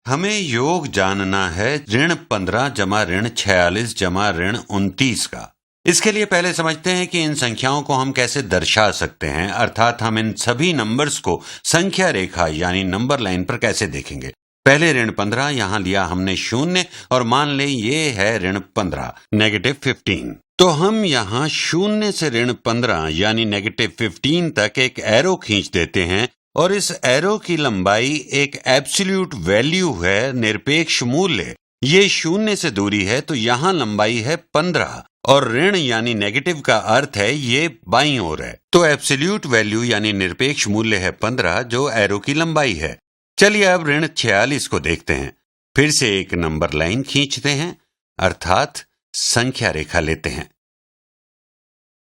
हमें योग जानना है ऋण 15 जमा ऋण 46 जमा ऋण 29 का। इसके लिए पहले समझते हैं कि इन संख्याओं को हम कैसे दर्शा सकते हैं, अर्थात हम इन सभी नंबर्स को संख्या रेखा यानी नंबर लाइन पर कैसे देखेंगे। पहले ऋण 15 यहाँ लिया हमने 0 और मान लें ये है ऋण 15 -15। तो हम यहाँ 0 से ऋण 15 यानी -15 तक एक एरो खींच देते हैं और इस एरो की लंबाई एक एब्सोल्यूट वैल्यू है, निरपेक्ष मूल्य। ये 0 से दूरी है तो यहाँ लंबाई है 15 और ऋण यानी नेगेटिव का अर्थ है ये बाईं ओर है। तो एब्सोल्यूट वैल्यू यानी निरपेक्ष मूल्य है 15 जो एरो की लंबाई है। चलिए अब ऋण 46 को देखते हैं। फिर से एक नंबर लाइन खींचते हैं, अर्थात संख्या रेखा लेते हैं।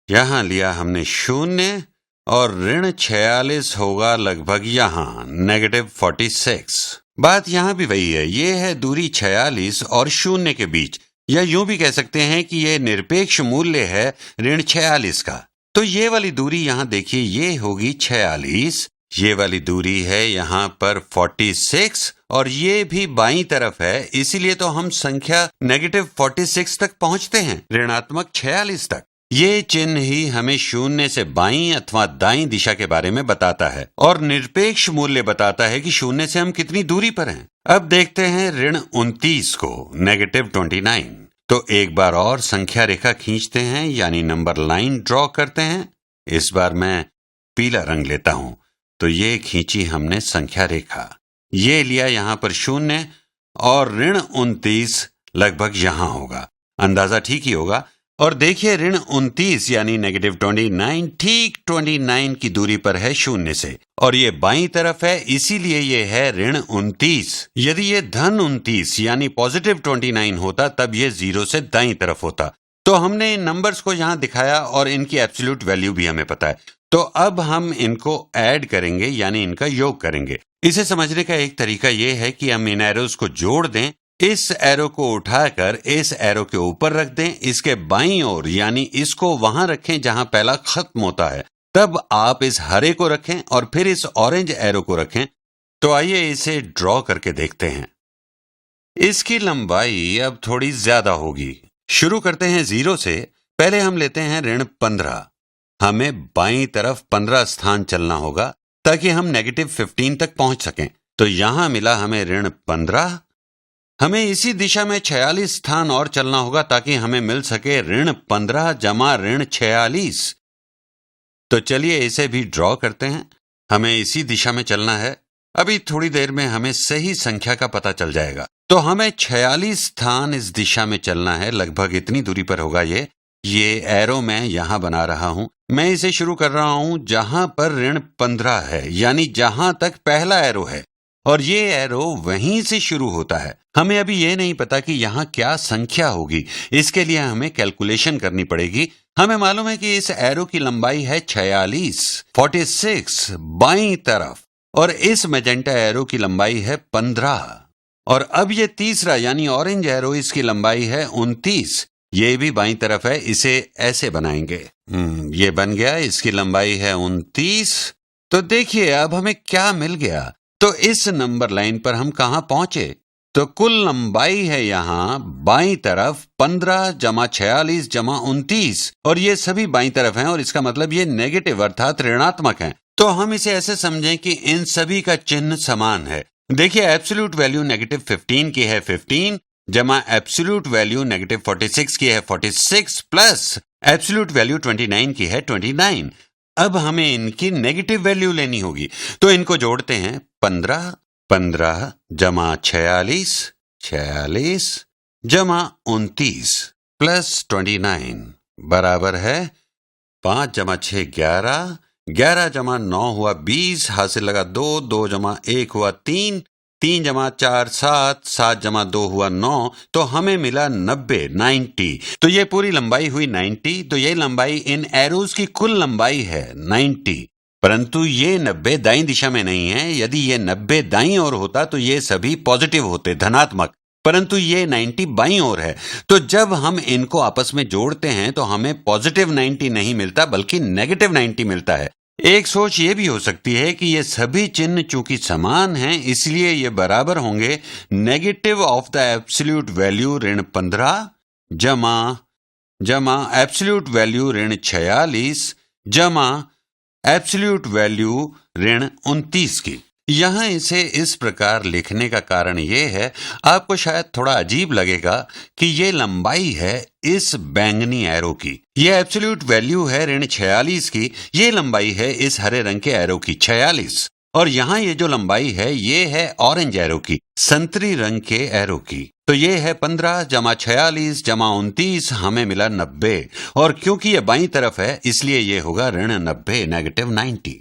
यहां लिया हमने 0 और ऋण 46 होगा लगभग यहाँ -46। बात यहां भी वही है, ये है दूरी 46 और 0 के बीच, या यूं भी कह सकते हैं कि ये निरपेक्ष मूल्य है ऋण 46 का। तो ये वाली दूरी यहां देखिए, ये होगी 46, ये वाली दूरी है यहाँ पर 46 और ये भी बाईं तरफ है, इसीलिए तो हम संख्या -46 तक पहुंचते हैं, ऋणात्मक 46 तक। ये चिन्ह ही हमें 0 से बाईं अथवा दाईं दिशा के बारे में बताता है और निरपेक्ष मूल्य बताता है कि 0 से हम कितनी दूरी पर हैं। अब देखते हैं ऋण 29 को -29। तो एक बार और संख्या रेखा खींचते हैं यानी नंबर लाइन ड्रॉ करते हैं। इस बार मैं पीला रंग लेता हूं। तो ये खींची हमने संख्या रेखा, ये लिया यहां पर 0 और ऋण 29 लगभग यहां होगा, अंदाजा ठीक ही होगा। और देखिए ऋण 29 यानी -29 ठीक 29 की दूरी पर है 0 से और ये बाईं तरफ है, इसीलिए ये है ऋण 29। यदि ये धन 29 यानी +29 होता तब ये 0 से दाईं तरफ होता। तो हमने इन नंबर्स को यहाँ दिखाया और इनकी एब्सोल्यूट वैल्यू भी हमें पता है। तो अब हम इनको ऐड करेंगे यानी इनका योग करेंगे। इसे समझने का एक तरीका ये है कि हम इन एरोस को जोड़ दें, इस एरो को उठाकर इस एरो के ऊपर रख दें, इसके बाईं ओर यानी इसको वहां रखें जहां पहला खत्म होता है, तब आप इस हरे को रखें और फिर इस ऑरेंज एरो को रखें। तो आइए इसे ड्रॉ करके देखते हैं। इसकी लंबाई अब थोड़ी ज्यादा होगी। शुरू करते हैं 0 से। पहले हम लेते हैं ऋण 15। हमें बाईं तरफ 15 स्थान चलना होगा ताकि हम -15 तक पहुंच सकें। तो यहां मिला हमें ऋण 15। हमें इसी दिशा में 46 स्थान और चलना होगा ताकि हमें मिल सके ऋण 15 जमा ऋण 46। तो चलिए इसे भी ड्रॉ करते हैं। हमें इसी दिशा में चलना है। अभी थोड़ी देर में हमें सही संख्या का पता चल जाएगा। तो हमें 46 स्थान इस दिशा में चलना है, लगभग इतनी दूरी पर होगा ये एरो मैं यहां बना रहा हूं। मैं इसे शुरू कर रहा हूं जहां पर ऋण 15 है, यानी जहां तक पहला एरो है, और ये एरो वहीं से शुरू होता है। हमें अभी ये नहीं पता कि यहाँ क्या संख्या होगी, इसके लिए हमें कैलकुलेशन करनी पड़ेगी। हमें मालूम है कि इस एरो की लंबाई है 46 बाईं तरफ और इस मैजेंटा एरो की लंबाई है 15 और अब ये तीसरा यानी ऑरेंज एरो, इसकी लंबाई है 29, ये भी बाईं तरफ है। इसे ऐसे बनाएंगे, ये बन गया, इसकी लंबाई है 29। तो देखिए अब हमें क्या मिल गया। तो इस नंबर लाइन पर हम कहां पहुंचे? तो कुल लंबाई है यहां बाईं तरफ 15 जमा 46 जमा 29 और ये सभी बाईं तरफ हैं और इसका मतलब ये नेगेटिव अर्थात ऋणात्मक हैं। तो हम इसे ऐसे समझें कि इन सभी का चिन्ह समान है। देखिए एब्सोल्यूट वैल्यू -15 की है 15 जमा एब्सोल्यूट वैल्यू -46 की है 46 प्लस एब्सोल्यूट वैल्यू 29 की है 29। अब हमें इनकी नेगेटिव वैल्यू लेनी होगी, तो इनको जोड़ते हैं। 15 जमा 46 जमा 29 प्लस 29 बराबर है 5 जमा 6 11 जमा 9 हुआ 20, हासिल लगा 2 जमा 1 हुआ 3 जमा 4 7 जमा 2 हुआ 9। तो हमें मिला 90। तो ये पूरी लंबाई हुई 90। तो ये लंबाई इन एरोज की कुल लंबाई है 90, परंतु ये 90 दाईं दिशा में नहीं है। यदि ये 90 दाईं ओर होता तो ये सभी पॉजिटिव होते, धनात्मक, परंतु ये 90 बाईं ओर है। तो जब हम इनको आपस में जोड़ते हैं तो हमें +90 नहीं मिलता बल्कि -90 मिलता है। एक सोच ये भी हो सकती है कि ये सभी चिन्ह चूंकि समान हैं इसलिए ये बराबर होंगे negative of the absolute value ऋण 15 जमा एब्सोल्यूट वैल्यू ऋण 46 जमा एब्सोल्यूट वैल्यू ऋण 29 की। यहाँ इसे इस प्रकार लिखने का कारण ये है, आपको शायद थोड़ा अजीब लगेगा कि ये लंबाई है इस बैंगनी एरो की, ये एब्सोल्यूट वैल्यू है ऋण 46 की, ये लंबाई है इस हरे रंग के एरो की 46, और यहाँ ये जो लंबाई है ये है ऑरेंज एरो की, संतरी रंग के एरो की। तो ये है 15 जमा 46 जमा 29, हमें मिला 90, और क्योंकि ये बाईं तरफ है इसलिए ये होगा ऋण 90 -90।